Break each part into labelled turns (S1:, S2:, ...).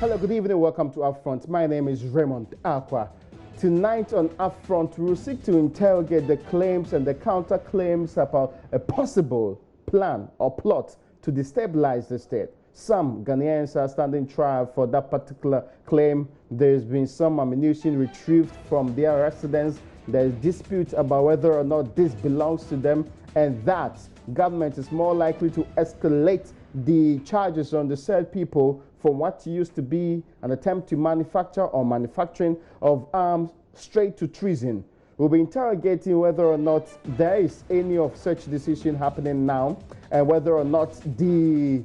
S1: Hello, good evening. Welcome to UPfront. My name is Raymond Aqua. Tonight on UPfront, we will seek to interrogate the claims and the counterclaims about a possible plan or plot to destabilize the state. Some Ghanaians are standing trial for that particular claim. There's been some ammunition retrieved from their residence. There's dispute about whether or not this belongs to them, and that government is more likely to escalate the charges on the said people from what used to be an attempt to manufacture or manufacturing of arms straight to treason. We'll be interrogating whether or not there is any of such decision happening now, and whether or not the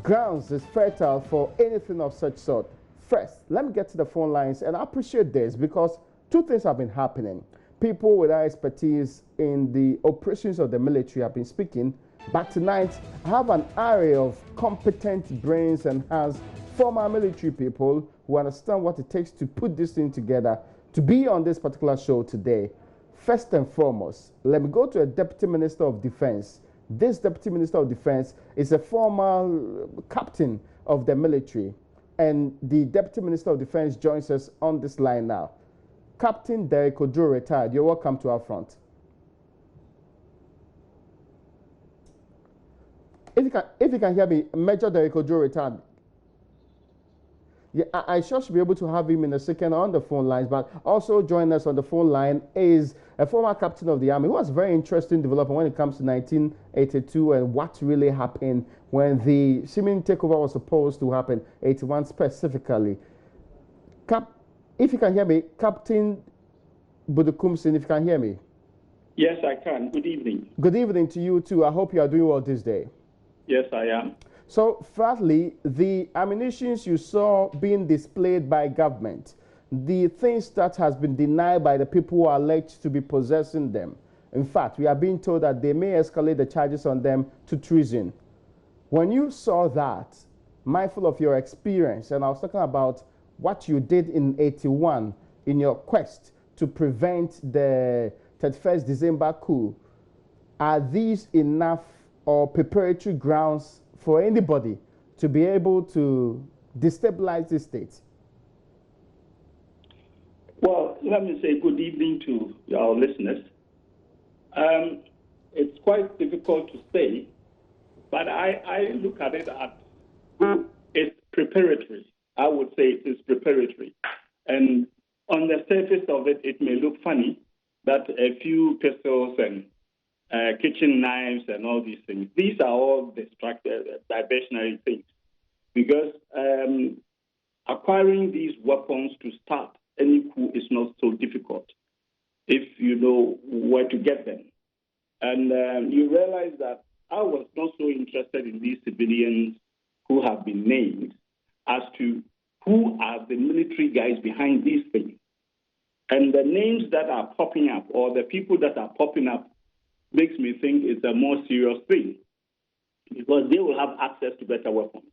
S1: grounds is fertile for anything of such sort. First, let me get to the phone lines, and I appreciate this because two things have been happening. People with our expertise in the operations of the military have been speaking, but tonight I have an array of competent brains and hands, former military people who understand what it takes to put this thing together to be on this particular show today. First and foremost, let me go to a Deputy Minister of Defense. This Deputy Minister of Defense is a former captain of the military, and the Deputy Minister of Defense joins us on this line now. Captain Derek Ojo, retired. You're welcome to UPfront. If you can hear me, Major Derek Ojo, retired. Yeah, I sure should be able to have him in a second on the phone lines, but also joining us on the phone line is a former captain of the army who has very interesting development when it comes to 1982 and what really happened when the seeming takeover was supposed to happen, 81 specifically. If you can hear me, Captain Budukumsin, if you can hear me.
S2: Yes, I can. Good evening.
S1: Good evening to you too. I hope you are doing well this day.
S2: Yes, I am.
S1: So, thirdly, the ammunitions you saw being displayed by government, the things that has been denied by the people who are alleged to be possessing them. In fact, we are being told that they may escalate the charges on them to treason. When you saw that, mindful of your experience, and I was talking about what you did in 81 in your quest to prevent the 31st December coup, are these enough or preparatory grounds for anybody to be able to destabilize the state?
S2: Well, let me say good evening to our listeners. It's quite difficult to say, but I look at it as it's preparatory. I would say it is preparatory. And on the surface of it, it may look funny that a few pistols and kitchen knives and all these things, these are all diversionary things. Because acquiring these weapons to start any coup is not so difficult if you know where to get them. And you realize that I was not so interested in these civilians who have been named as to who are the military guys behind these things. And the names that are popping up, or the people that are popping up, makes me think it's a more serious thing, because they will have access to better weapons.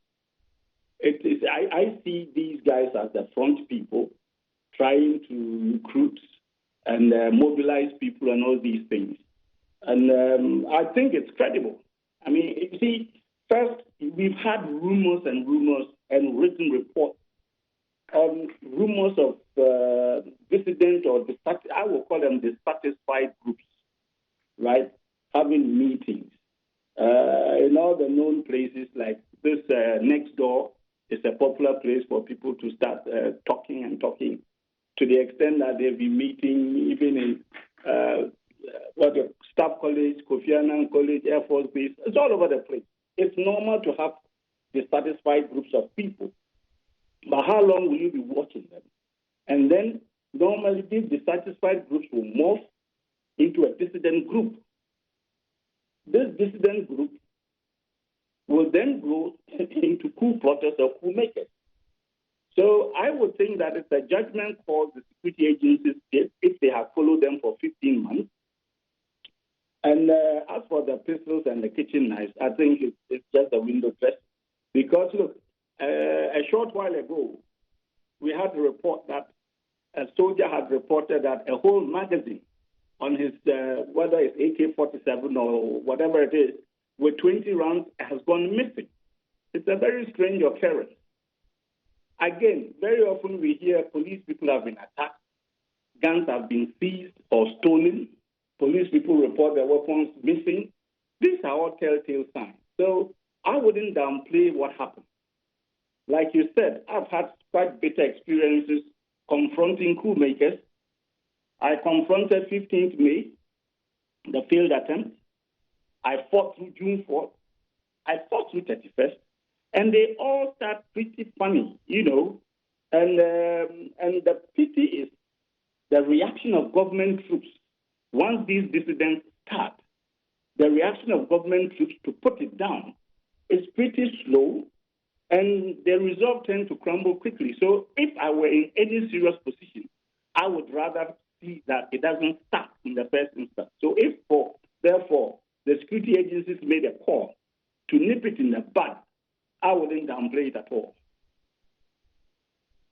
S2: I see these guys as the front people trying to recruit and mobilize people and all these things. And I think it's credible. I mean, you see, first, we've had rumors and written reports on rumors of dissident or I will call them dissatisfied groups, right, having meetings in all the known places. Like this next door is a popular place for people to start talking to the extent that they'll be meeting even in Staff College, Kofi Annan College, Air Force Base. It's all over the place. It's normal to have dissatisfied groups of people. But how long will you be watching them? And then normally these dissatisfied groups will morph into a dissident group. This dissident group will then grow into coup plotters or coup makers. So I would think that it's a judgment call the security agencies get if they have followed them for 15 months. And as for the pistols and the kitchen knives, I think it's just a window dressing. Because, look, a short while ago, we had a report that a soldier had reported that a whole magazine on his, whether it's AK-47 or whatever it is, with 20 rounds has gone missing. It's a very strange occurrence. Again, very often we hear police people have been attacked, guns have been seized or stolen, police people report their weapons missing. These are all telltale signs. So I wouldn't downplay what happened. Like you said, I've had quite bitter experiences confronting coup makers. I confronted 15th May, the failed attempt. I fought through June 4th. I fought through 31st. And they all start pretty funny, you know. And the pity is the reaction of government troops. Once these dissidents start, the reaction of government troops to put it down is pretty slow, and the resolve tends to crumble quickly. So if I were in any serious position, I would rather see that it doesn't start in the first instance. So if, therefore, the security agencies made a call to nip it in the bud, I wouldn't downplay it at all.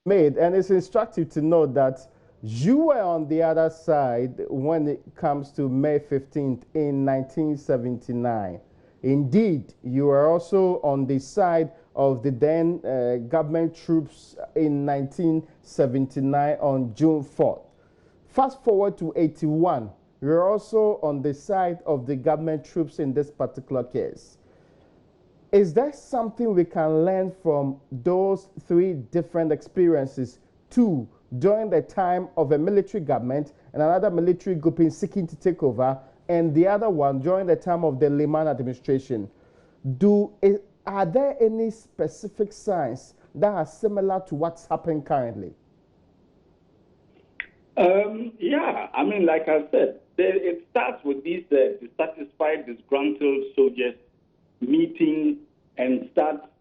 S1: And it's instructive to note that you were on the other side when it comes to May 15th in 1979. Indeed, you were also on the side of the then government troops in 1979 on June 4th. Fast forward to 81, you're also on the side of the government troops in this particular case. Is there something we can learn from those three different experiences? Two, during the time of a military government and another military grouping seeking to take over, and the other one during the time of the Liman administration. Are there any specific signs that are similar to what's happening currently?
S2: Yeah, I mean, like I said, it starts with these dissatisfied, disgruntled soldiers meeting and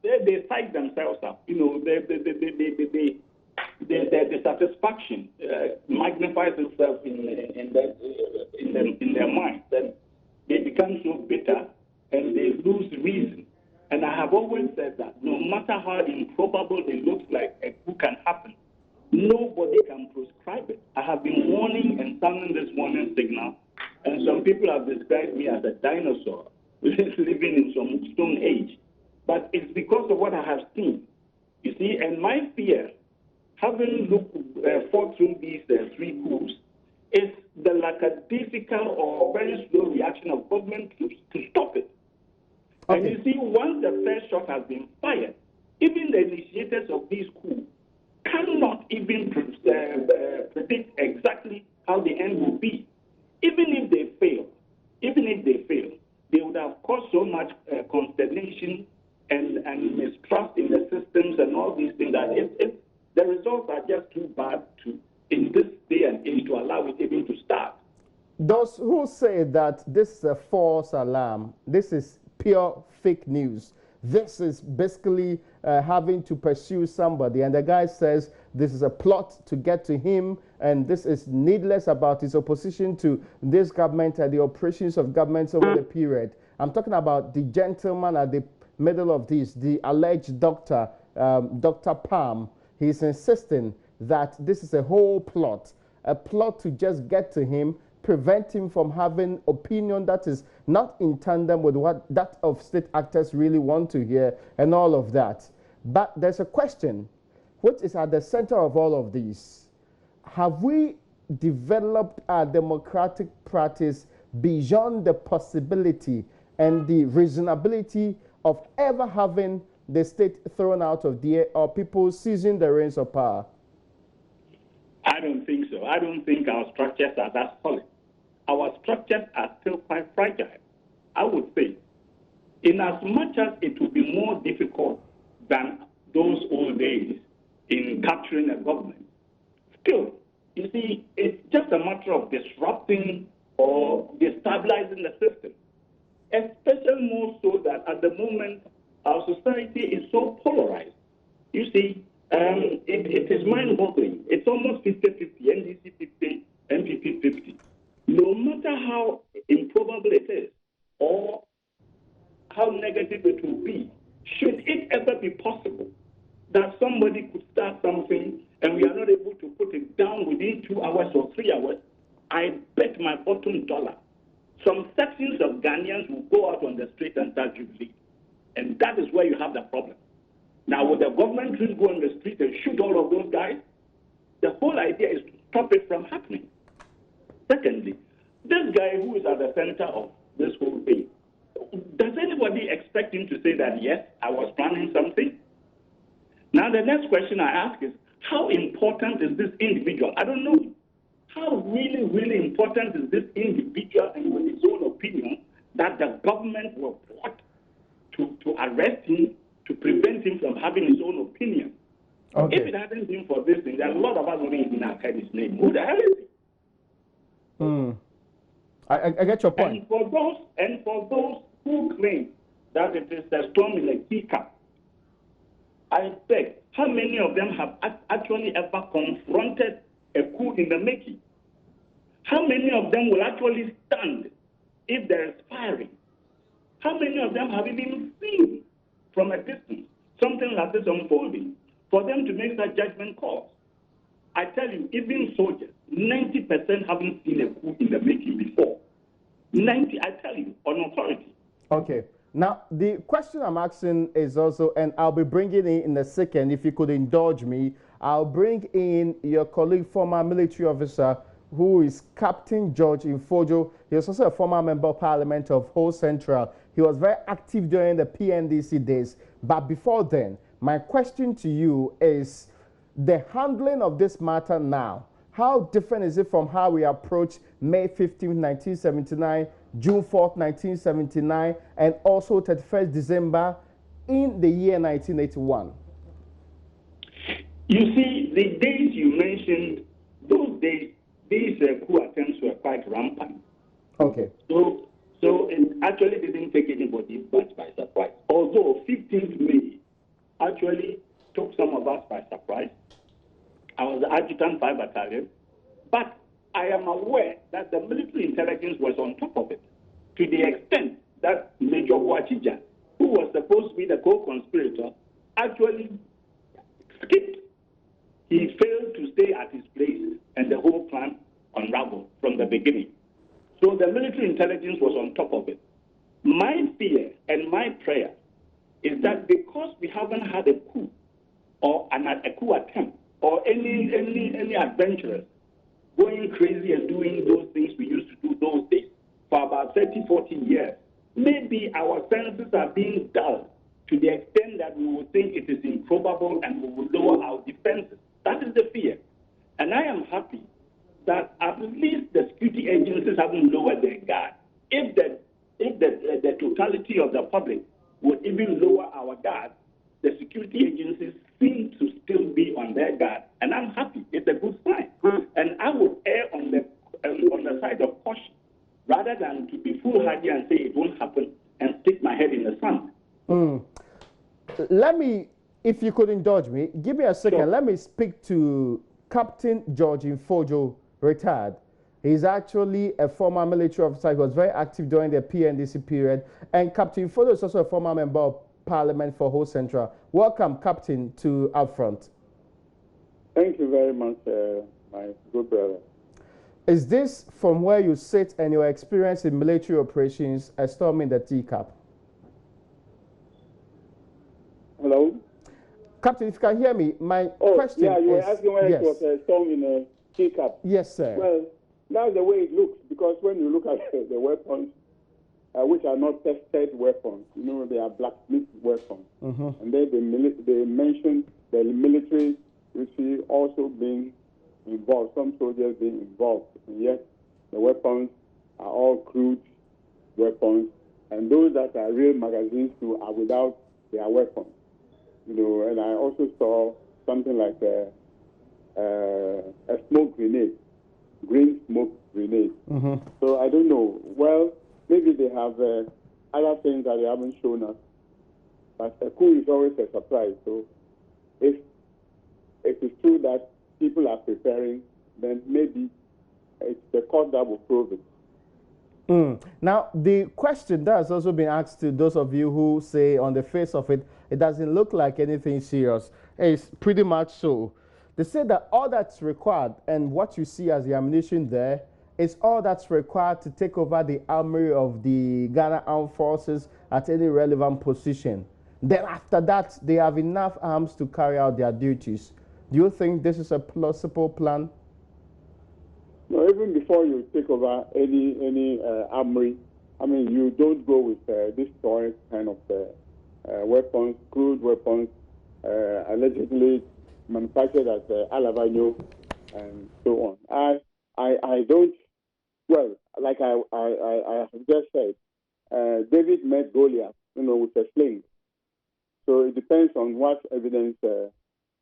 S2: they psych themselves up. You know, the dissatisfaction magnifies itself in their minds, and they become so bitter and they lose reason. And I have always said that no matter how improbable it looks like a coup can happen, nobody can prescribe it. I have been warning and sounding this warning signal, and some people have described me as a dinosaur living in some stone age. But it's because of what I have seen. You see, and my fear, having fought through these three coups, is the lackadaisical or very slow reaction of government troops to stop it. Okay. And you see, once the first shot has been fired, even the initiators of these coups cannot even predict exactly how the end will be. Even if they fail, they would have caused so much consternation and mistrust in the systems and all these things that the results are just too bad in this day and age to allow it even to start.
S1: Those who say that this is a false alarm, this is pure fake news, this is basically having to pursue somebody, and the guy says this is a plot to get to him, and this is needless about his opposition to this government and the operations of governments over the period. I'm talking about the gentleman at the middle of this, the alleged doctor, Dr. Palm. He's insisting that this is a whole plot, a plot to just get to him, prevent him from having opinion that is not in tandem with what that of state actors really want to hear and all of that. But there's a question which is at the center of all of these. Have we developed a democratic practice beyond the possibility and the reasonability of ever having the state thrown out of the air or people seizing the reins of power?
S2: I don't think so. I don't think our structures are that solid. Our structures are still quite fragile, I would say. In as much as it will be more difficult than those old days in capturing a government, still, you see, it's just a matter of disrupting or destabilizing the system. Especially more so that at the moment, our society is so polarized. You see, it is mind-boggling. It's almost 50-50, NDC 50, NPP 50. No matter how improbable it is or how negative it will be, should it ever be possible that somebody could start something and we are not able to put it down within 2 hours or 3 hours, I bet my bottom dollar some sections of Ghanaians will go out on the street and start jubilee. And that is where you have the problem. Now, would the government just go on the street and shoot all of those guys? The whole idea is to stop it from happening. Secondly, this guy who is at the center of this whole thing, does anybody expect him to say that, yes, I was planning something? Now, the next question I ask is, how important is this individual? I don't know. How really, really important is this individual and with his own opinion that the government will plot to arrest him, to prevent him from having his own opinion? Okay. If it hadn't been for this thing, then a lot of us wouldn't even have heard his name. Who the hell is he?
S1: I get your point.
S2: And for those who claim that it is a storm in a teacup, I beg, how many of them have actually ever confronted a coup in the making? How many of them will actually stand if there is firing? How many of them have even seen from a distance something like this unfolding for them to make that judgment call? I tell you, even soldiers, 90% haven't seen a coup in the making before. 90, I tell you, on authority.
S1: Okay. Now, the question I'm asking is also, and I'll be bringing in a second, if you could indulge me, I'll bring in your colleague, former military officer, who is Captain George Infojo. He was also a former member of parliament of Ho Central. He was very active during the PNDC days. But before then, my question to you is the handling of this matter now. How different is it from how we approached May 15, 1979, June 4th, 1979, and also 31st December in the year 1981?
S2: You see, the days you mentioned, those days, these coup attempts were quite rampant.
S1: Okay.
S2: So it actually didn't take anybody much by surprise. Although 15th May actually took some of us by surprise. I was the adjutant 5 battalion, but I am aware that the military intelligence was on top of it, to the extent that Major Wachija, who was supposed to be the co-conspirator, actually skipped. He failed to stay at his place, and the whole plan unraveled from the beginning. So the military intelligence was on top of it. My fear and my prayer is that because we haven't had a coup or a coup attempt or any adventurers going crazy and doing those things we used to do those days for about 30, 40 years, maybe our senses are being dulled to the extent that we will think it is improbable and we will lower our defenses. That is the fear. And I am happy that at least the security agencies haven't lowered their guard. If the totality of the public would even lower our guard, the security agencies seem to still be on their guard. And I'm happy. It's a good sign. And I would err on the side of caution rather than to be foolhardy and say it won't happen and stick my head in the sand.
S1: Let me, if you could indulge me, give me a second. Sure. Let me speak to Captain George Infojo, retired. He's actually a former military officer. He was very active during the PNDC period. And Captain Infojo is also a former member of parliament for Ho Central. Welcome, Captain, to UPfront.
S3: Thank you very much, my good brother.
S1: Is this, from where you sit and your experience in military operations, a storm in the teacup?
S3: Hello?
S1: Captain, if you can hear me, my question
S3: yeah, you were
S1: is,
S3: asking whether it was a storm in a teacup.
S1: Yes, sir.
S3: Well, that's the way it looks, because when you look at the weapons, which are not tested weapons, you know, they are blacksmith weapons. And then they mentioned the military, you see, also being involved, some soldiers being involved, and yet the weapons are all crude weapons, and those that are real magazines too are without their weapons. You know, and I also saw something like a smoke grenade, green smoke grenade. So I don't know. Well, maybe they have other things that they haven't shown us, but a coup is always a surprise. So if it is true that people are preparing, then maybe it's the court that will prove it.
S1: Now, the question that has also been asked to those of you who say on the face of it, it doesn't look like anything serious. It's pretty much so. They say that all that's required and what you see as the ammunition there is all that's required to take over the armory of the Ghana Armed Forces at any relevant position. Then after that, they have enough arms to carry out their duties. Do you think this is a plausible plan?
S3: No, even before you take over any armory, I mean, you don't go with this toy kind of weapons, crude weapons, allegedly manufactured at Alabano and so on. I don't. Well, like I have just said, David met Goliath, with a sling. So it depends on what evidence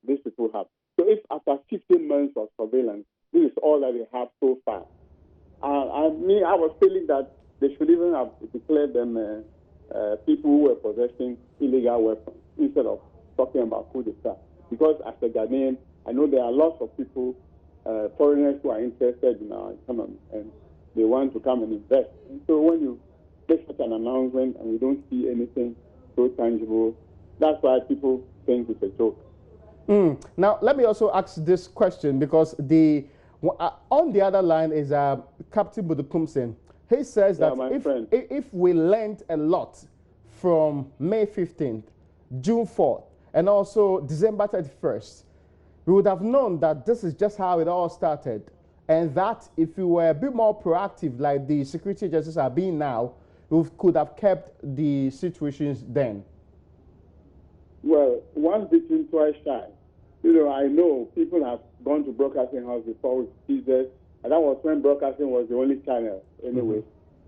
S3: these people have. So if after 15 months of surveillance, this is all that they have so far, I was feeling that they should even have declared them people who were possessing illegal weapons instead of talking about coup d'etat. Because as a Ghanaian, I know there are lots of people, foreigners who are interested in our economy and they want to come and invest. And so when you make such an announcement and we don't see anything so tangible, that's why people think it's a joke.
S1: Now, let me also ask this question because on the other line is Captain Budukumsen. He says that if we learned a lot from May 15th, June 4th, and also December 31st, we would have known that this is just how it all started. And that if we were a bit more proactive, like the security agencies are being now, we could have kept the situations then.
S3: Well, once bitten, twice shy. I know people have gone to broadcasting house before with teasers, and that was when broadcasting was the only channel anyway.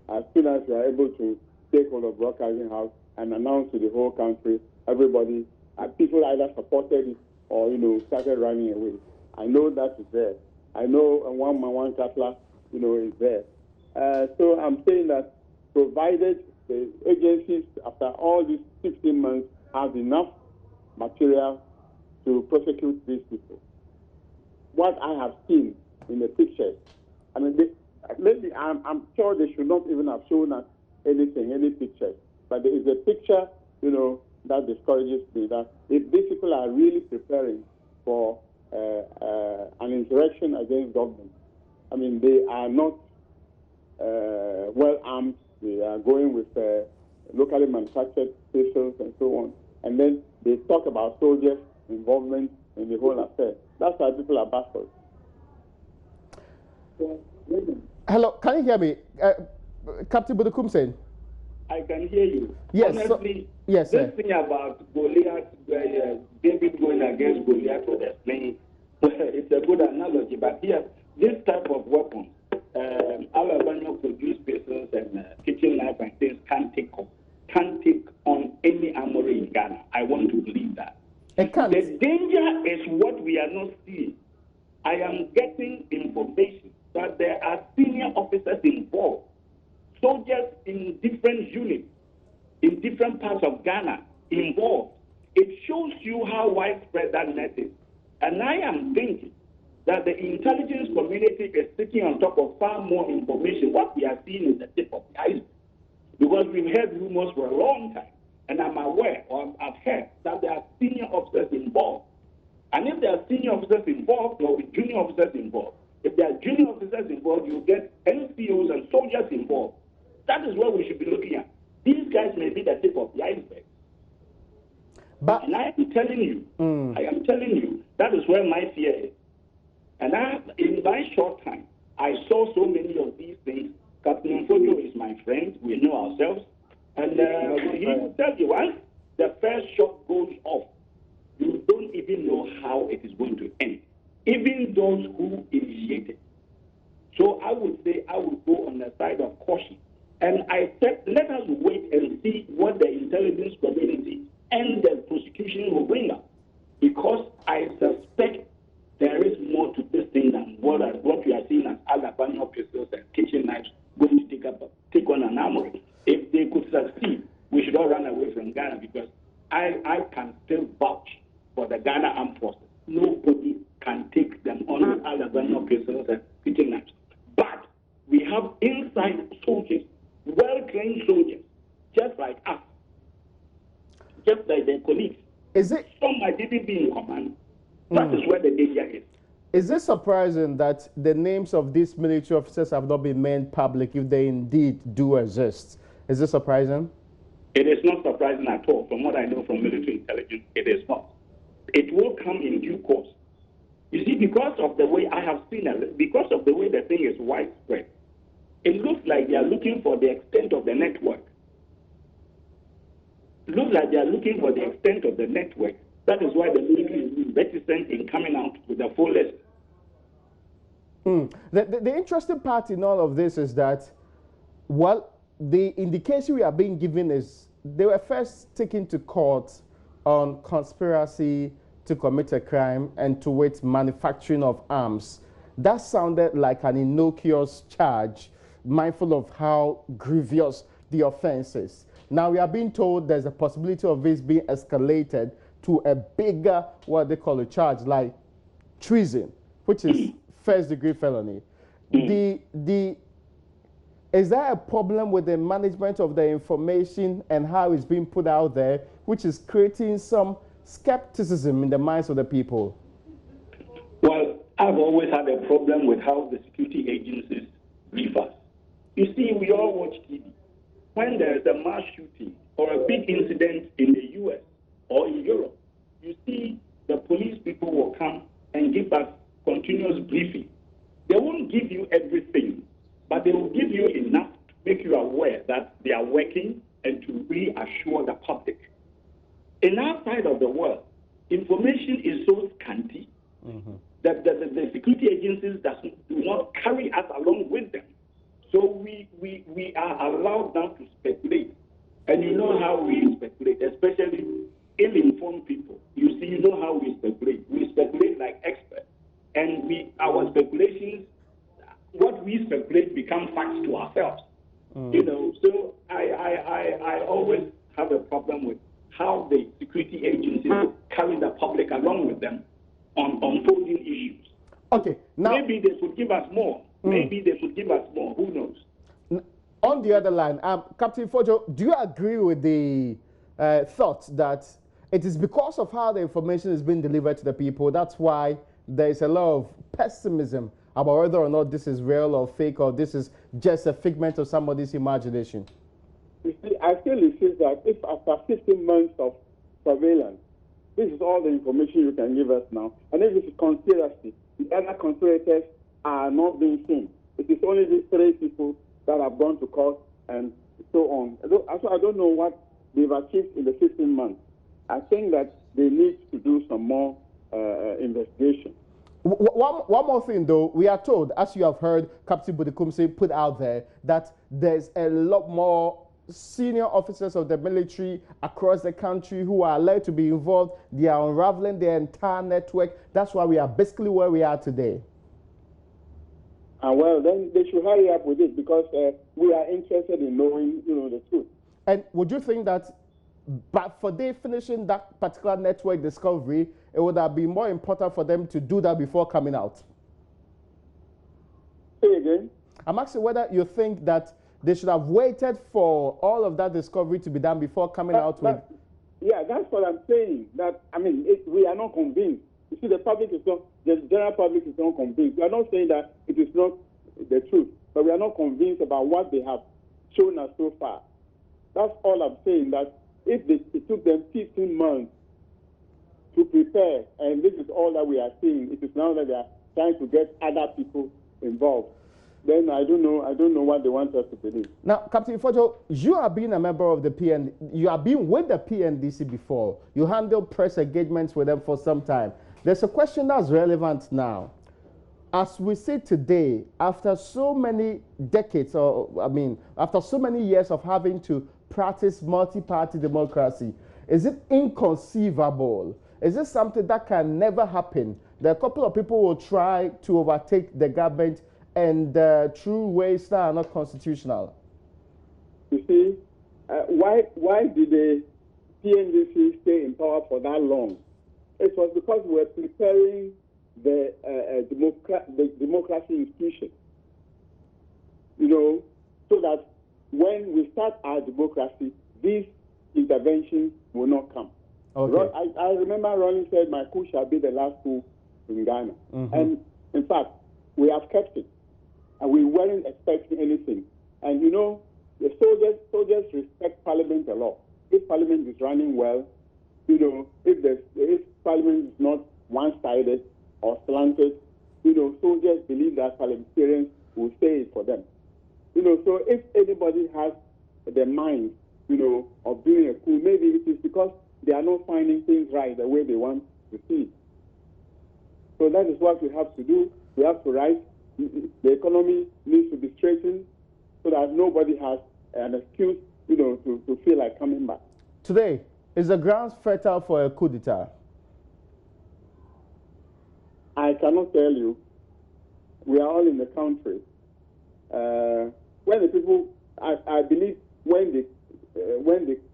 S3: As soon as you are able to take hold of broadcasting house and announce to the whole country, everybody, people either supported it or, started running away. I know that is there. I know one man, one Katla, is there. So I'm saying that provided the agencies, after all these 16 months, have enough material to prosecute these people. What I have seen in the pictures, I mean, maybe I'm sure they should not even have shown us anything, any pictures. But there is a picture, that discourages me, that if these people are really preparing for an insurrection against government, I mean, they are not well armed. They are going with locally manufactured pistols and so on. And then they talk about soldiers' involvement in the whole affair. That's why people are baffled.
S1: Hello, can you hear me? Captain Budukumsen?
S2: I can hear you.
S1: Yes.
S2: Honestly,
S1: yes,
S2: this thing about Goliath, David going against Goliath with a sling, it's a good analogy. But here, this type of weapon, Alabama produced pistols and kitchen knife and things can't take on any armory in Ghana. I want to believe that.
S1: It can't.
S2: The danger is what we are not seeing. I am getting information that there are senior officers involved, soldiers in different units, in different parts of Ghana involved. It shows you how widespread that net is. And I am thinking that the intelligence community is sitting on top of far more information. What we are seeing is the tip of the iceberg. Because we've heard rumors for a long time, and I'm aware, or I've heard, that there are senior officers involved. And if there are senior officers involved, there will be junior officers involved. If there are junior officers involved, you get NCOs and soldiers involved. That is what we should be looking at. These guys may be the tip of the iceberg. And I am telling you, that is where my fear is. And in my short time, I saw so many of these things. Captain Fojo is my friend. We know ourselves. And he will tell you, once the first shot goes off, you don't even know how it is going to end, even those who initiated. So I would say I would go on the side of caution. And I said, let us wait and see what the intelligence community and the prosecution will bring up. Because I suspect there is more to this thing than what we are seeing as Alabama pistols and kitchen knives going to take on an armory. If they could succeed, we should all run away from Ghana, because I can still vouch for the Ghana Armed Forces. Nobody can take them on with Alabama pistols and kitchen knives. But we have inside soldiers, well-trained soldiers, just like us, just like their colleagues. Some might even be in command. That is where the danger is.
S1: Is it surprising that the names of these military officers have not been made public if they indeed do exist? Is it surprising?
S2: It is not surprising at all. From what I know from military intelligence, it is not. It will come in due course. You see, because of the way I have seen it, because of the way the thing is widespread, it looks like they are looking for the extent of the network. It looks like they are looking for the extent of the network. That is why the military is reticent in coming out with a full list.
S1: The interesting part in all of this is that, well, the indication we are being given is they were first taken to court on conspiracy to commit a crime and to wit manufacturing of arms. That sounded like an innocuous charge, mindful of how grievous the offense is. Now we are being told there's a possibility of this being escalated to a bigger, what they call a charge, like treason, which is first-degree felony. Is there a problem with the management of the information and how it's being put out there, which is creating some skepticism in the minds of the people?
S2: Well, I've always had a problem with how the security agencies brief us. You see, we all watch TV. When there is a mass shooting or a big incident in the U.S. or in Europe, you see the police people will come and give us continuous briefing. They won't give you everything, but they will give you enough to make you aware that they are working and to reassure the public. In our side of the world, information is so scanty that the security agencies do not carry us along with them. So we are allowed now to speculate. And you know how we speculate, especially ill-informed people. You see, you know how we speculate. We speculate like experts. And our speculations, what we speculate become facts to ourselves. You know, so I always have a problem with how the security agencies carry the public along with them on unfolding issues.
S1: Okay, now
S2: maybe they should give us more. Maybe they should give us more. Who knows?
S1: On the other line, Captain Fojo, do you agree with the thought that it is because of how the information is being delivered to the people, that's why there is a lot of pessimism about whether or not this is real or fake, or this is just a figment of somebody's imagination?
S3: You see, I feel it is that if after 15 months of surveillance, this is all the information you can give us now, and if it's a conspiracy, the other conspirators are not being seen. It is only these 3 people that have gone to court and so on. So I don't know what they've achieved in the 15 months. I think that they need to do some more investigation.
S1: One more thing, though. We are told, as you have heard Captain Budikumse put out there, that there's a lot more senior officers of the military across the country who are allowed to be involved. They are unraveling their entire network. That's why we are basically where we are today.
S3: Well, then they should hurry up with it, because we are interested in knowing, the truth.
S1: And would you think that, but for they finishing that particular network discovery, it would have been more important for them to do that before coming out?
S3: Say again?
S1: I'm asking whether you think that they should have waited for all of that discovery to be done before coming out with...
S3: Yeah, that's what I'm saying. That, we are not convinced. You see, the general public is not convinced. We are not saying that it is not the truth, but we are not convinced about what they have shown us so far. That's all I'm saying, that if it took them 15 months to prepare, and this is all that we are seeing, it is now that they are trying to get other people involved, then I don't know what they want us to believe.
S1: Now, Captain Fojo, you have been a member of the PN, you have been with the PNDC before. You handled press engagements with them for some time. There's a question that's relevant now. As we see today, after so many decades, after so many years of having to practice multi-party democracy, is it inconceivable? Is it something that can never happen? There are a couple of people who will try to overtake the government and through ways that are not constitutional.
S3: You see, why did the PNDC stay in power for that long? It was because we were preparing the democracy institution, so that when we start our democracy, these interventions will not come.
S1: Okay.
S3: I remember Ronnie said, my coup shall be the last coup in Ghana. And in fact, we have kept it. And we weren't expecting anything. And the soldiers respect Parliament a lot. if Parliament is running well, if Parliament is not one-sided or slanted, soldiers believe that parliamentarians will say it for them. So if anybody has the mind, of doing a coup, maybe it is because they are not finding things right the way they want to see. So that is what we have to do. We have to rise. The economy needs to be straightened so that nobody has an excuse, to feel like coming back.
S1: Today, is the grounds fertile for a coup d'etat?
S3: I cannot tell you. We are all in the country. When the people, I believe, when they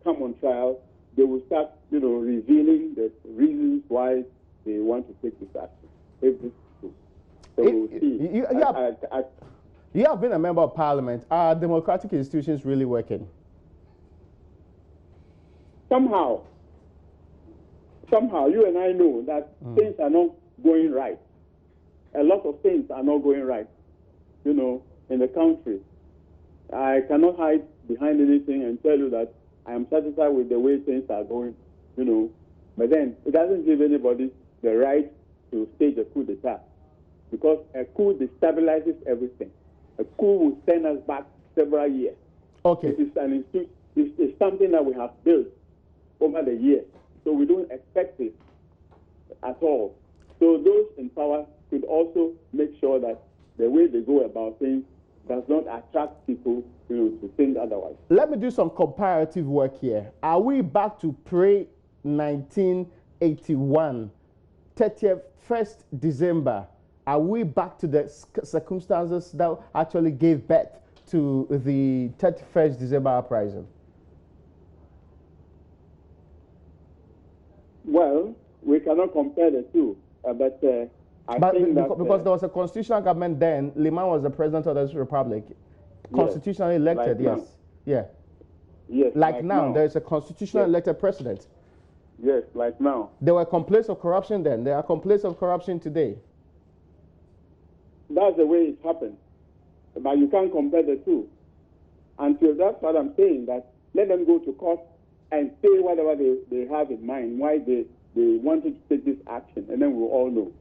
S3: come on trial, they will start, revealing the reasons why they want to take this action. If this is true, so we'll see.
S1: You have been a member of Parliament. Are democratic institutions really working?
S3: Somehow, you and I know that things are not going right. A lot of things are not going right, in the country. I cannot hide behind anything and tell you that I am satisfied with the way things are going, But then it doesn't give anybody the right to stage a coup d'etat, because a coup destabilizes everything. A coup will send us back several years.
S1: Okay.
S3: It is it's something that we have built over the years, so we don't expect it at all. So those in power should also make sure that the way they go about things does not attract people, to think otherwise.
S1: Let me do some comparative work here. Are we back to pre-1981, 31st December? Are we back to the circumstances that actually gave birth to the 31st December uprising?
S3: Well, we cannot compare the two, but I think that...
S1: Because there was a constitutional government then, Liman was the president of this republic, constitutionally elected,
S3: like
S1: yes.
S3: Now.
S1: Yeah.
S3: Yes,
S1: like now, there is a constitutionally elected president.
S3: Yes, like now.
S1: There were complaints of corruption then. There are complaints of corruption today.
S3: That's the way it happened. But you can't compare the two. Until that's what I'm saying, that let them go to court and say whatever they have in mind, why they wanted to take this action, and then we'll all know.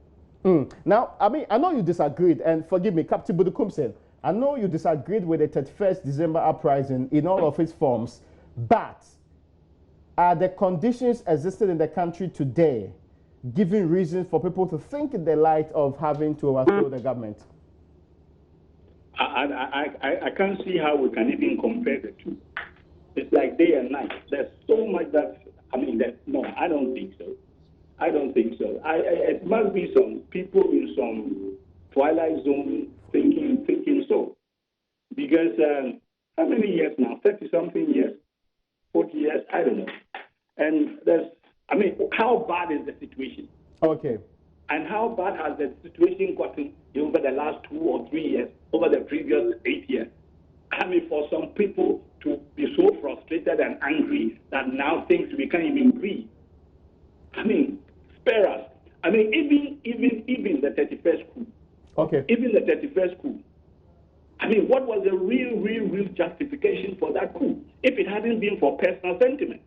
S1: Now, I know you disagreed, and forgive me, Captain Budukumsen, I know you disagreed with the 31st December uprising in all of its forms, but are the conditions existing in the country today giving reason for people to think in the light of having to overthrow the government?
S2: I can't see how we can even compare the two. It's like day and night. There's so much no, I don't think so. I don't think so. It must be some people in some twilight zone thinking so. Because how many years now? 30-something years? 40 years? I don't know. And how bad is the situation?
S1: Okay.
S2: And how bad has the situation gotten over the last 2 or 3 years, over the previous 8 years? For some people to be so frustrated and angry that now things we can't even breathe. Spare us. Even the 31st coup.
S1: Okay.
S2: Even the 31st coup. What was the real justification for that coup? If it hadn't been for personal sentiment.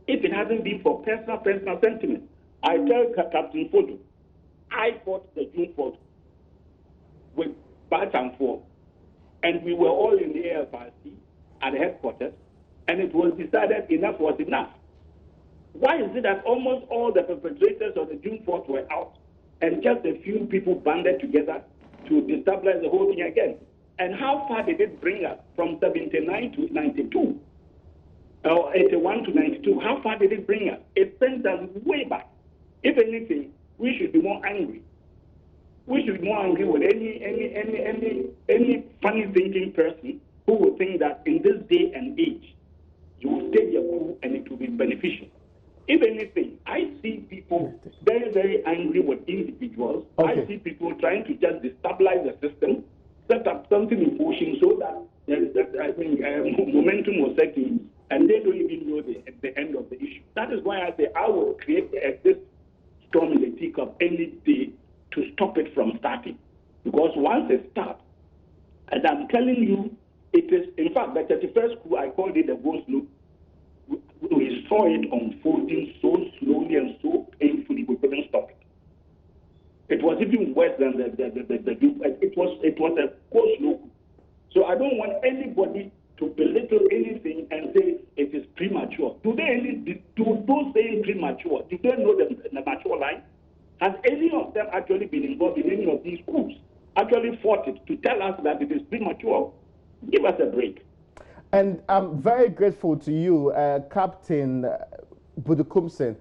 S2: If it hadn't been for personal sentiment. I tell Captain Fodo, I fought the June 4th with back and forth. And we were all in the AFRC at the headquarters, and it was decided enough was enough. Why is it that almost all the perpetrators of the June 4th were out, and just a few people banded together to destabilize the whole thing again? And how far did it bring us from 79 to 92? Or 81 to 92? How far did it bring us? It sent us way back. If anything, we should be more angry. We should be more angry with any funny thinking person who would think that in this day and age, you will stage a coup and it will be beneficial. If anything, I see people very, very angry with individuals.
S1: Okay.
S2: I see people trying to just destabilize the system, set up something in motion so that momentum will set in, and they don't even know the end of the issue. That is why I say I will create this storm in the teacup any day to stop it from starting. Because once it starts, and I'm telling you, it is, in fact, the 31st coup, I called it a ghost loop. we saw it unfolding so slowly and so painfully, we couldn't stop it. It was even worse than it was a slow. So I don't want anybody to belittle anything and say it is premature. Do those saying premature, do they know the mature line? Has any of them actually been involved in any of these coups? Actually fought it to tell us that it is premature? Give us a break.
S1: And I'm very grateful to you, Captain Budukumsin.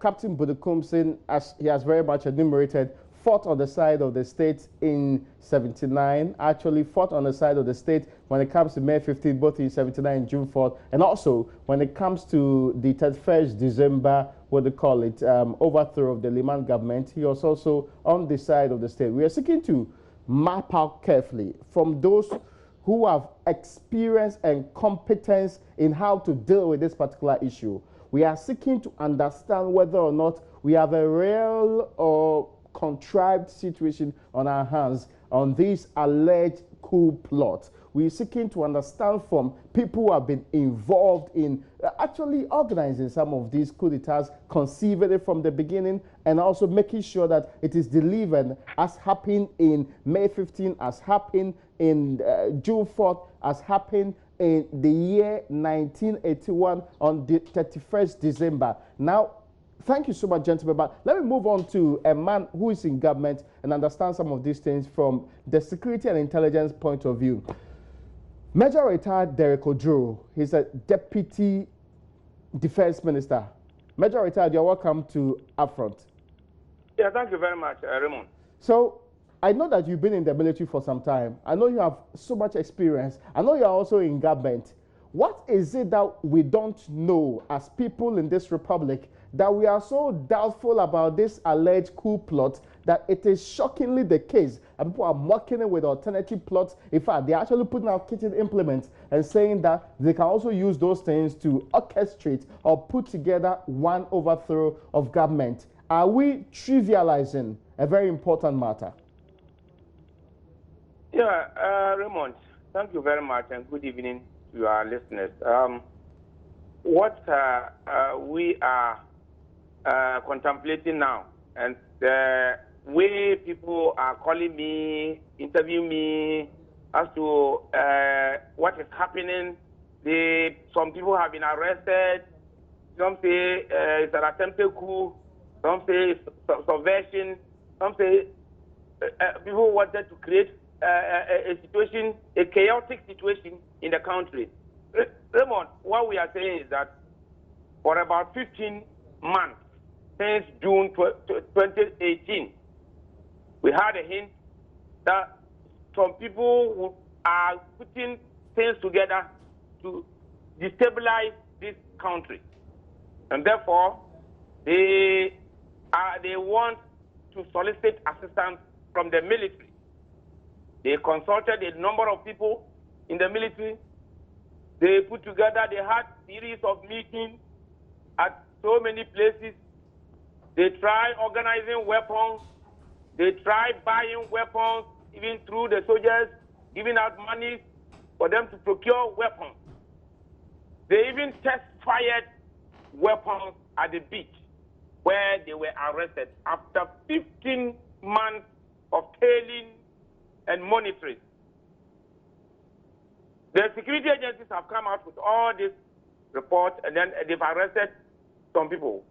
S1: Captain Budukumsin, as he has very much enumerated, fought on the side of the state in 79, actually fought on the side of the state when it comes to May 15, both in 79 and June 4th, and also when it comes to the 31st December, what they call it, overthrow of the Liman government. He was also on the side of the state. We are seeking to map out carefully from those who have experience and competence in how to deal with this particular issue. We are seeking to understand whether or not we have a real or contrived situation on our hands on this alleged coup plot. We're seeking to understand from people who have been involved in actually organizing some of these coup d'etats, conceiving it from the beginning, and also making sure that it is delivered as happened in May 15, as happened in June 4th, as happened in the year 1981 on the 31st December. Now, thank you so much, gentlemen, but let me move on to a man who is in government and understand some of these things from the security and intelligence point of view. Major retired Derek Oduro, he's a deputy defense minister. Major retired, you're welcome to UPfront.
S4: Yeah, thank you very much, Raymond.
S1: So, I know that you've been in the military for some time. I know you have so much experience. I know you're also in government. What is it that we don't know as people in this republic that we are so doubtful about this alleged coup plot that it is shockingly the case? And people are mocking it with alternative plots. In fact, they're actually putting out kitchen implements and saying that they can also use those things to orchestrate or put together one overthrow of government. Are we trivializing a very important matter?
S4: Yeah, Raymond, thank you very much and good evening to our listeners. What we are contemplating now, and the way people are calling me, interviewing me as to what is happening, some people have been arrested, some say it's an attempted coup, some say it's subversion, some say people wanted to create a situation, a chaotic situation in the country. Raymond, what we are saying is that for about 15 months, since June 2018, we had a hint that some people are putting things together to destabilize this country. And therefore, they want to solicit assistance from the military. They consulted a number of people in the military. They put together, they had series of meetings at so many places. They tried organizing weapons. They tried buying weapons, even through the soldiers, giving out money for them to procure weapons. They even test-fired weapons at the beach where they were arrested after 15 months of tailing and monitoring. The security agencies have come out with all these reports, and then they've arrested some people.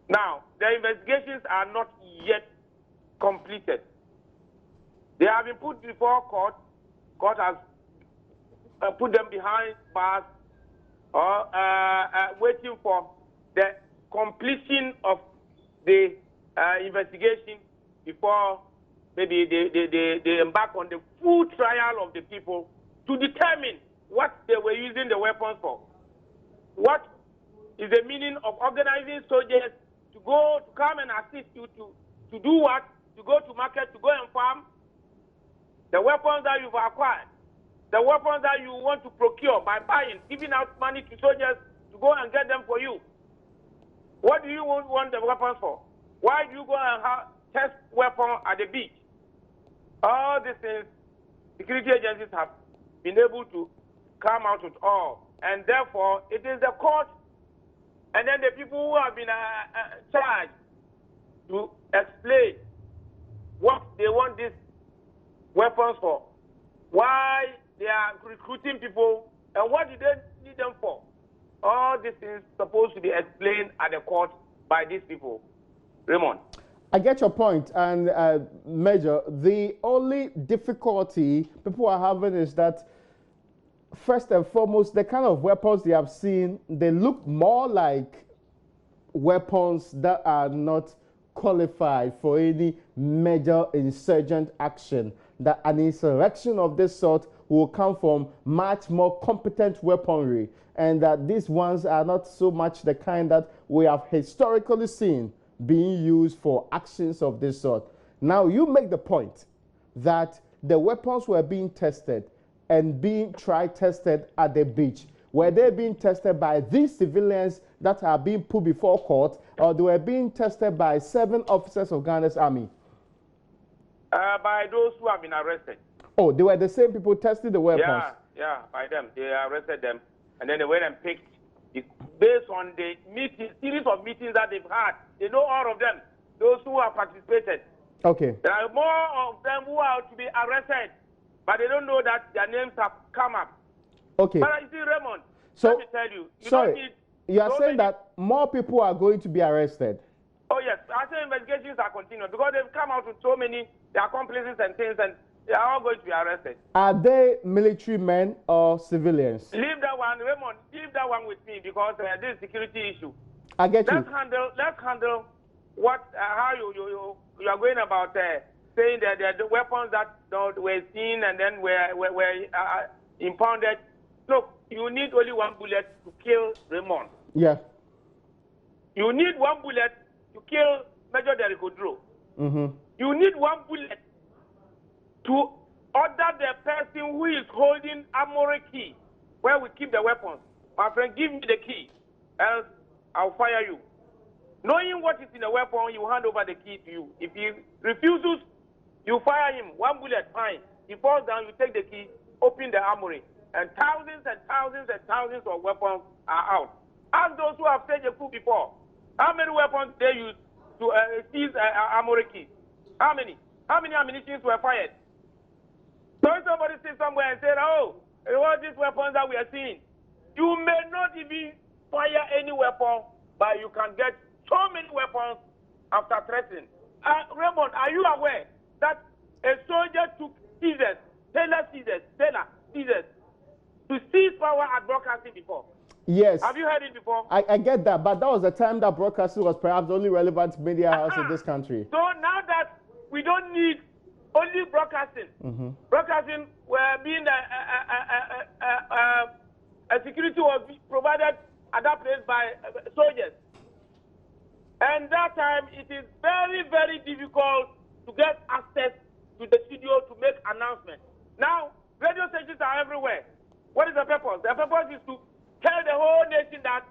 S4: Now, the investigations are not yet completed. They have been put before court. Court has put them behind bars, or waiting for the completion of the investigation before maybe they embark on the full trial of the people to determine what they were using the weapons for. What is the meaning of organizing soldiers to come and assist you to do what? To go to market, to go and farm? The weapons that you've acquired, the weapons that you want to procure by buying, giving out money to soldiers to go and get them for you. What do you want the weapons for? Why do you go and test weapons at the beach? All these things, security agencies have been able to come out with all. And therefore, it is the court and then the people who have been charged to explain what they want these weapons for, why they are recruiting people, and what do they need them for. All these things supposed to be explained at the court by these people. Raymond.
S1: I get your point, and Major, the only difficulty people are having is that, first and foremost, the kind of weapons they have seen, they look more like weapons that are not qualified for any major insurgent action, that an insurrection of this sort will come from much more competent weaponry, and that these ones are not so much the kind that we have historically seen being used for actions of this sort. Now, you make the point that the weapons were being tested and being tested at the beach. Were they being tested by these civilians that are being put before court, or they were being tested by 7 officers of Ghana's army?
S4: By those who have been arrested.
S1: Oh, they were the same people testing the weapons?
S4: Yeah, by them. They arrested them, and then they went and picked, based on the series of meetings that they've had. They know all of them, those who have participated.
S1: Okay.
S4: There are more of them who are to be arrested, but they don't know that their names have come up.
S1: Okay.
S4: But you see, Raymond,
S1: so,
S4: let me tell you, don't need
S1: you are saying that more people are going to be arrested?
S4: Oh, yes. I say investigations are continuing because they've come out with so many accomplices and things, and they are all going to be arrested.
S1: Are they military men or civilians?
S4: Leave that one, Raymond. Leave that one with me because this is a security issue.
S1: I get you.
S4: Let's handle what how you are going about saying that the weapons that were seen and then were impounded. Look, you need only one bullet to kill Raymond.
S1: Yeah.
S4: You need one bullet to kill Major Derek Odro. You need one bullet to order the person who is holding armory key, where we keep the weapons. My friend, give me the key, else I'll fire you. Knowing what is in the weapon, you hand over the key to you. If he refuses, you fire him. One bullet, fine. He falls down, you take the key, open the armory, and thousands and thousands and thousands of weapons are out. Ask those who have staged a coup before. How many weapons they used to seize armory keys? How many? How many ammunitions were fired? So if somebody sits somewhere and says, oh, all these weapons that we are seeing, you may not even fire any weapon, but you can get so many weapons after threatening. Raymond, are you aware that a soldier took Taylor Caesars, to seize power at broadcasting before?
S1: Yes.
S4: Have you heard it before?
S1: I get that, but that was the time that broadcasting was perhaps the only relevant media house in this country.
S4: So now that we don't need only broadcasting, broadcasting were being a security was provided at that place by soldiers. And that time it is very, very difficult to get access to the studio to make announcements. Now, radio stations are everywhere. What is the purpose? The purpose is to tell the whole nation that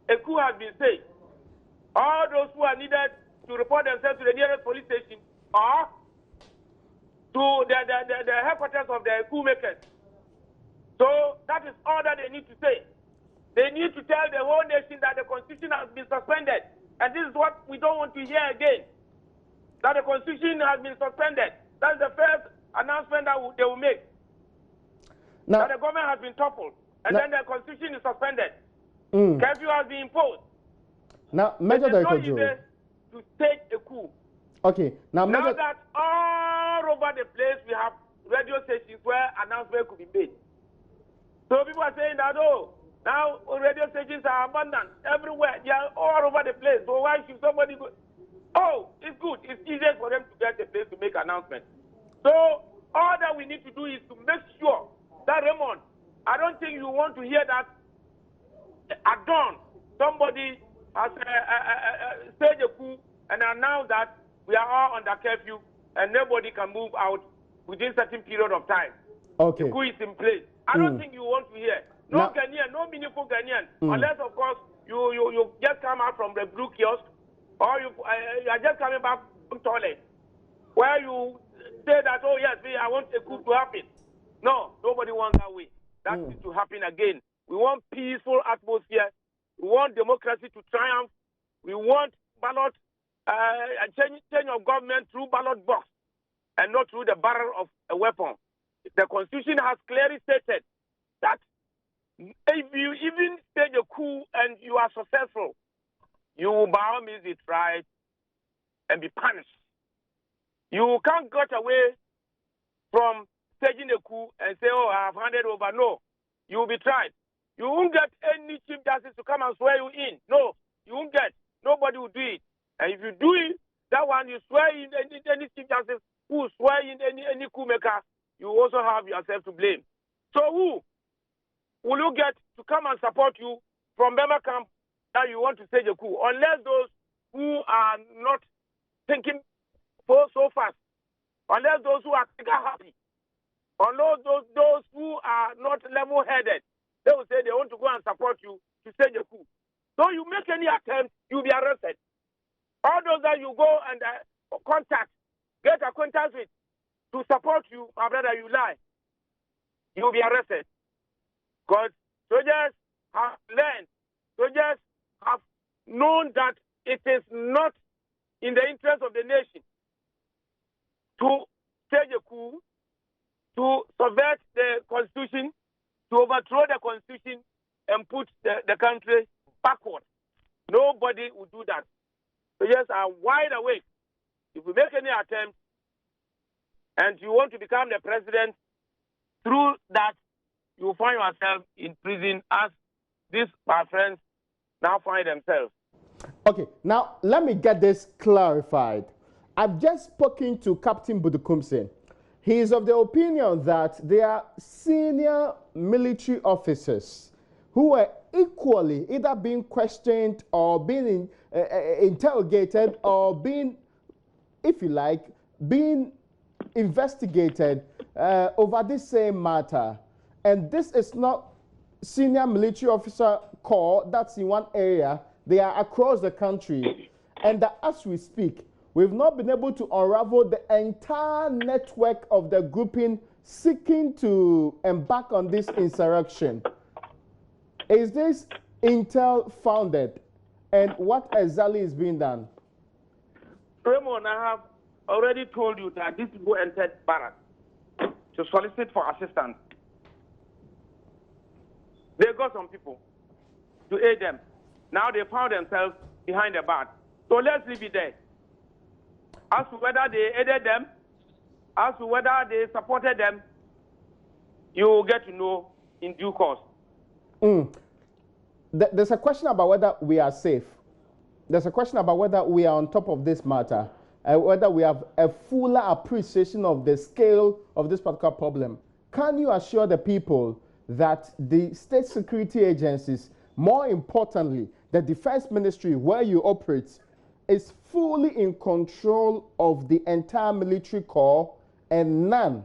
S4: a coup has been staged. All those who are needed to report themselves to the nearest police station or to the headquarters of the coup makers. So that is all that they need to say. They need to tell the whole nation that the constitution has been suspended. And this is what we don't want to hear again. That the constitution has been suspended. That's the first announcement that they will make. Now, that the government has been toppled. And then the constitution is suspended. Curfew has been imposed.
S1: Now, Major Derek
S4: to take a coup.
S1: Okay. Now
S4: that all over the place we have radio stations where announcements could be made. So people are saying that, oh, now radio stations are abundant everywhere. They are all over the place. So why should somebody go? Oh, it's good. It's easier for them to get a place to make announcements. So all that we need to do is to make sure that, Raymond, I don't think you want to hear that at dawn somebody has staged a coup and announced that we are all under curfew and nobody can move out within a certain period of time.
S1: Okay.
S4: The coup is in place. I don't think you want to hear. No Ghanaian, no meaningful Ghanaian, unless, of course, you just come out from the blue kiosk or you are just coming back from the toilet where you say that, oh, yes, I want a coup to happen. No, nobody wants that way. That is to happen again. We want peaceful atmosphere We want democracy to triumph. We want ballot change of government through ballot box and not through the barrel of a weapon. The Constitution has clearly stated that if you even stage a coup and you are successful, you will by all means be tried and be punished. You can't get away from staging a coup and say, oh, I have handed over. No, you will be tried. You won't get any Chief Justice to come and swear you in. No, you won't get. Nobody will do it. And if you do it, that one, you swear in any Chief Justice who swear in any coup maker, you also have yourself to blame. So who will you get to come and support you from Bema camp that you want to stage a coup? Unless those who are not thinking so fast, unless those who are happy, unless those who are not level-headed, they will say they want to go and support you to stage a coup. So you make any attempt, you'll be arrested. All those that you go and contact, get acquaintance with, to support you, my brother, you lie. You'll be arrested. Because soldiers have learned, soldiers have known that it is not in the interest of the nation to stage a coup, to subvert the Constitution, to overthrow the Constitution and put the country backward. Nobody will do that. Soldiers are wide awake. If you make any attempt and you want to become the president, through that, you will find yourself in prison as these, my friends, now find themselves.
S1: Okay, now let me get this clarified. I've just spoken to Captain Budukumse. He is of the opinion that there are senior military officers who were equally either being questioned or being interrogated or being, if you like, being investigated over this same matter. And this is not senior military officer corps that's in one area. They are across the country. And that as we speak, we've not been able to unravel the entire network of the grouping seeking to embark on this insurrection. Is this intel founded? And what exactly is being done?
S4: Raymond, I have already told you that these people entered barracks to solicit for assistance. They got some people to aid them. Now they found themselves behind the bar. So let's leave it there. As to whether they aided them, as to whether they supported them, you will get to know in due course.
S1: There's a question about whether we are safe. There's a question about whether we are on top of this matter, whether we have a fuller appreciation of the scale of this particular problem. Can you assure the people that the state security agencies, more importantly, the defense ministry where you operate, is fully in control of the entire military corps and none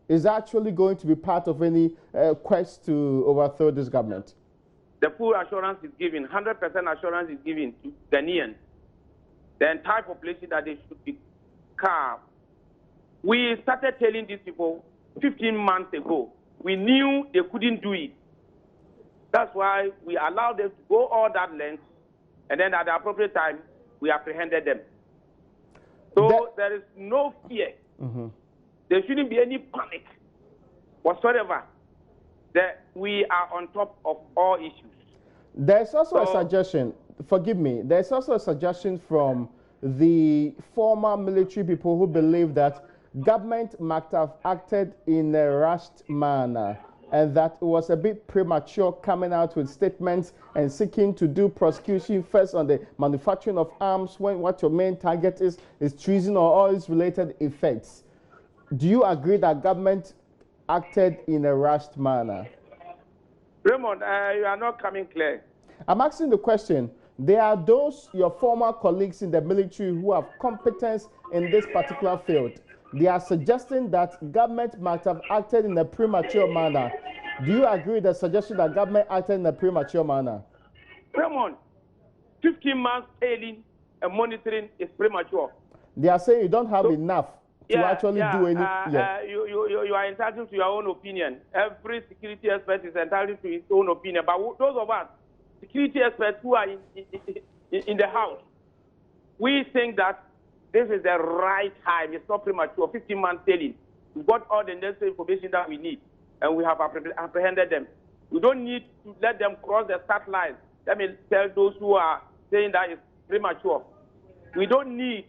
S1: is actually going to be part of any quest to overthrow this government?
S4: The full assurance is given, 100% assurance is given to Ghanaians, the entire population, that they should be calm. We started telling these people 15 months ago. We knew they couldn't do it. That's why we allowed them to go all that length, and then at the appropriate time, we apprehended them. So there is no fear. There shouldn't be any panic whatsoever. That we are on top of all issues.
S1: There's also a suggestion, forgive me, there's also a suggestion from the former military people who believe that government might have acted in a rushed manner and that it was a bit premature coming out with statements and seeking to do prosecution first on the manufacturing of arms when what your main target is treason or all its related effects. Do you agree that government acted in a rushed manner?
S4: Raymond, you are not coming clear.
S1: I'm asking the question. There are those, your former colleagues in the military, who have competence in this particular field. They are suggesting that government might have acted in a premature manner. Do you agree with the suggestion that government acted in a premature manner?
S4: Raymond, 15 months tailing and monitoring is premature.
S1: They are saying you don't have enough to actually do any.
S4: You are entitled to your own opinion. Every security expert is entitled to his own opinion. But those of us security experts who are in the house, we think that this is the right time. It's not premature. 15-month sailing. We've got all the necessary information that we need, and we have apprehended them. We don't need to let them cross the start line. Let me tell those who are saying that it's premature. We don't need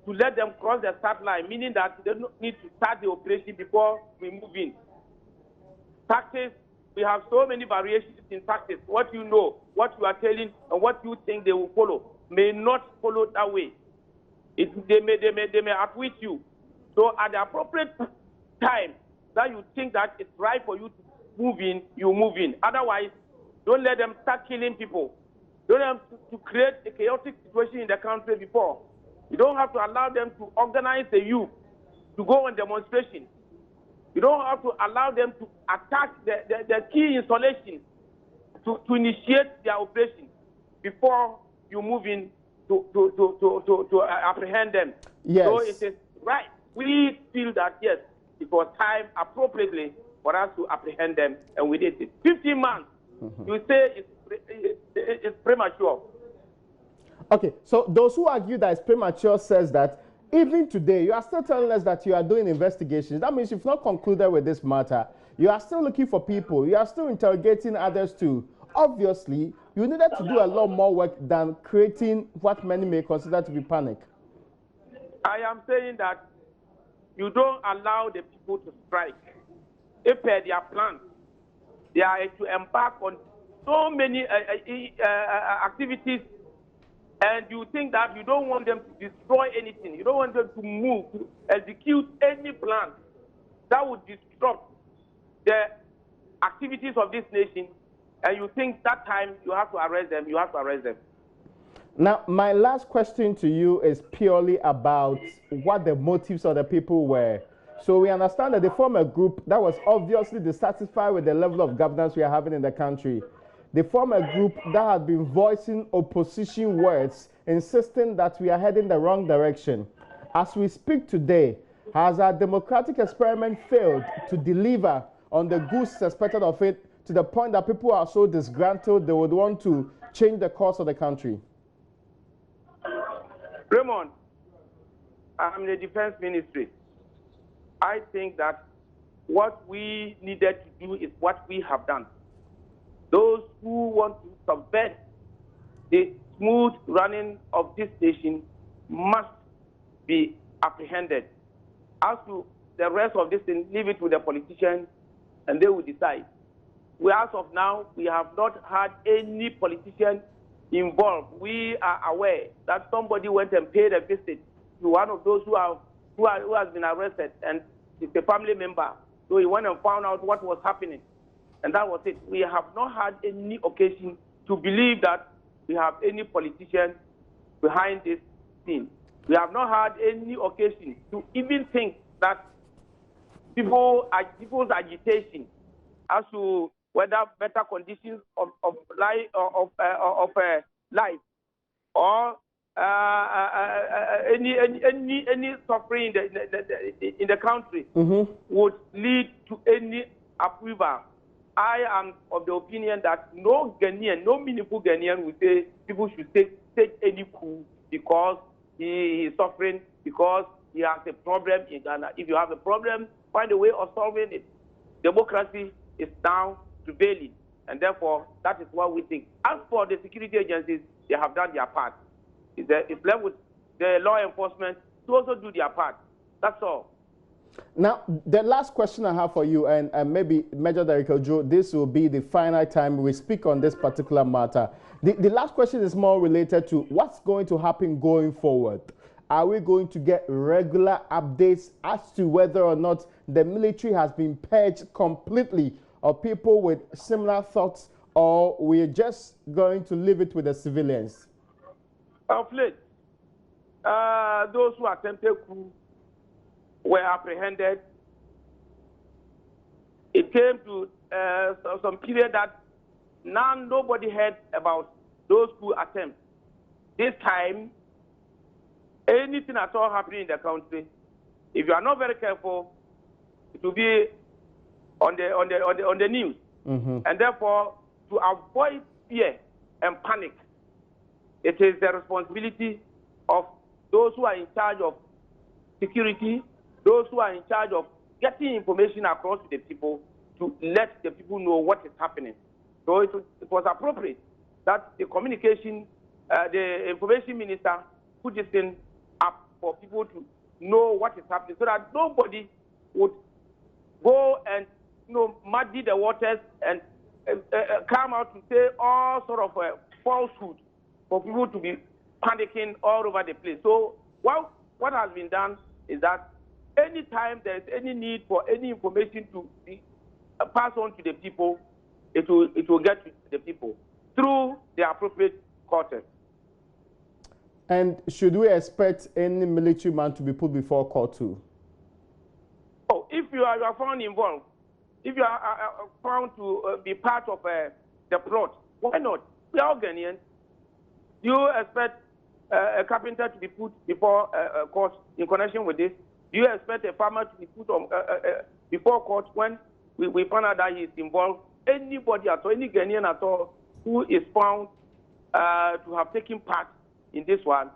S4: to let them cross the start line, meaning that they don't need to start the operation before we move in. Tactics, we have so many variations in tactics. What you know, what you are telling, and what you think they will follow may not follow that way. They may outwit you. So at the appropriate time that you think that it's right for you to move in, you move in. Otherwise, don't let them start killing people. Don't have to create a chaotic situation in the country before. You don't have to allow them to organize the youth to go on demonstration. You don't have to allow them to attack the key installations to initiate their operation before you move in to apprehend them.
S1: Yes.
S4: So it is right. We feel that, yes, it was time appropriately for us to apprehend them, and we did it. 15 months, you say it's premature.
S1: Okay, so those who argue that it's premature says that even today, you are still telling us that you are doing investigations. That means you've not concluded with this matter. You are still looking for people. You are still interrogating others too. Obviously, you needed to do a lot more work than creating what many may consider to be panic.
S4: I am saying that you don't allow the people to strike. If they are planned, they are to embark on so many activities, and you think that you don't want them to destroy anything. You don't want them to move, to execute any plan that would disrupt the activities of this nation, and you think that time you have to arrest them, you have to arrest them.
S1: Now, my last question to you is purely about what the motives of the people were. So we understand that they form a group that was obviously dissatisfied with the level of governance we are having in the country. They form a group that had been voicing opposition words, insisting that we are heading the wrong direction. As we speak today, has our democratic experiment failed to deliver on the goods expected of it, to the point that people are so disgruntled they would want to change the course of the country?
S4: Raymond, I'm in the defense ministry. I think that what we needed to do is what we have done. Those who want to subvert the smooth running of this nation must be apprehended. As to the rest of this thing, leave it with the politicians, and they will decide. As of now, we have not had any politician involved. We are aware that somebody went and paid a visit to one of those who has been arrested, and it's a family member. So he went and found out what was happening, and that was it. We have not had any occasion to believe that we have any politician behind this thing. We have not had any occasion to even think that people's agitation as to whether better conditions of life or any suffering in the country would lead to any approval. I am of the opinion that no meaningful Ghanaian would say people should take any coup because he is suffering, because he has a problem in Ghana. If you have a problem, find a way of solving it. Democracy is now prevailing, and therefore that is what we think. As for the security agencies, they have done their part. It's left with the law enforcement to also do their part. That's all.
S1: Now, the last question I have for you, and maybe Major Director Joe, this will be the final time we speak on this particular matter. The last question is more related to what's going to happen going forward. Are we going to get regular updates as to whether or not the military has been purged completely of people with similar thoughts, or we're just going to leave it with the civilians?
S4: Of late, those who attempted coup were apprehended. It came to some period that now nobody heard about those coup attempts. This time, anything at all happening in the country, if you are not very careful, it will be on the news. And therefore, to avoid fear, and panic. It is the responsibility of those who are in charge of security, those who are in charge of getting information across to the people to let the people know what is happening. So it was appropriate that the communication, the information minister put this thing up for people to know what is happening so that nobody would go and muddy the waters and come out to say all sort of falsehood for people to be panicking all over the place. So what has been done is that anytime there is any need for any information to be passed on to the people, it will get to the people through the appropriate quarters.
S1: And should we expect any military man to be put before court too?
S4: Oh, if you are found involved, if you are found to be part of the plot, why not? We are all Ghanaians. Do you expect a carpenter to be put before court in connection with this? Do you expect a farmer to be put on, before court when we find out that he is involved? Anybody at all, any Ghanaian at all who is found to have taken part in this one,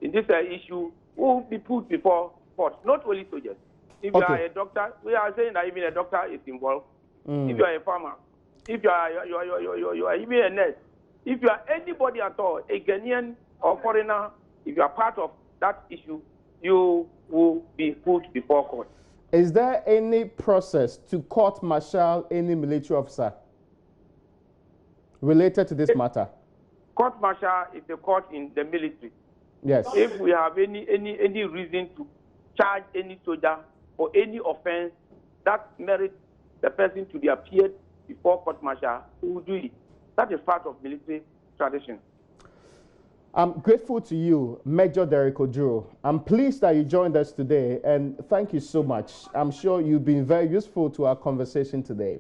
S4: in this issue, will be put before court, not only soldiers. If you are a doctor, we are saying that even a doctor is involved. If you are a farmer, if you are even a nurse, if you are anybody at all, a Ghanaian or foreigner, if you are part of that issue, you will be put before court.
S1: Is there any process to court-martial any military officer related to this matter?
S4: Court-martial is a court in the military.
S1: Yes.
S4: If we have any reason to charge any soldier for any offense that merits the person to be appeared before court-martial, we will do it. That is part of military tradition.
S1: I'm grateful to you, Major Derek Ojuro. I'm pleased that you joined us today, and thank you so much. I'm sure you've been very useful to our conversation today.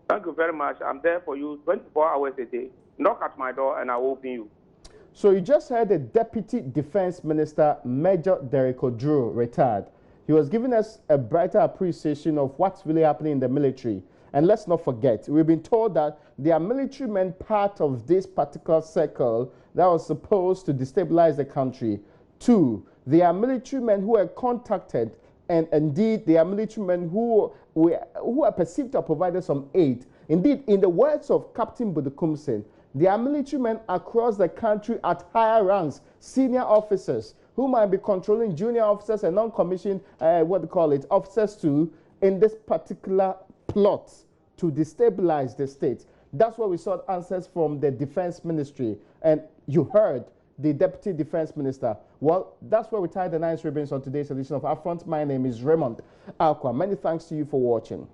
S4: Thank you very much. I'm there for you 24 hours a day. Knock at my door and I will open you.
S1: So you just heard the Deputy Defense Minister, Major Derek Ojuro, retired. He was giving us a brighter appreciation of what's really happening in the military. And let's not forget, we've been told that there are military men part of this particular circle that was supposed to destabilize the country. 2, there are military men who are contacted, and indeed there are military men who are perceived to have provided some aid. Indeed, in the words of Captain Budukumsen, there are military men across the country at higher ranks, senior officers, who might be controlling junior officers and non-commissioned, officers too, in this particular plot to destabilize the state. That's why we sought answers from the Defense Ministry. And you heard the Deputy Defense Minister. Well, that's where we tie the nice ribbons on today's edition of UPfront. My name is Raymond Akwa. Many thanks to you for watching.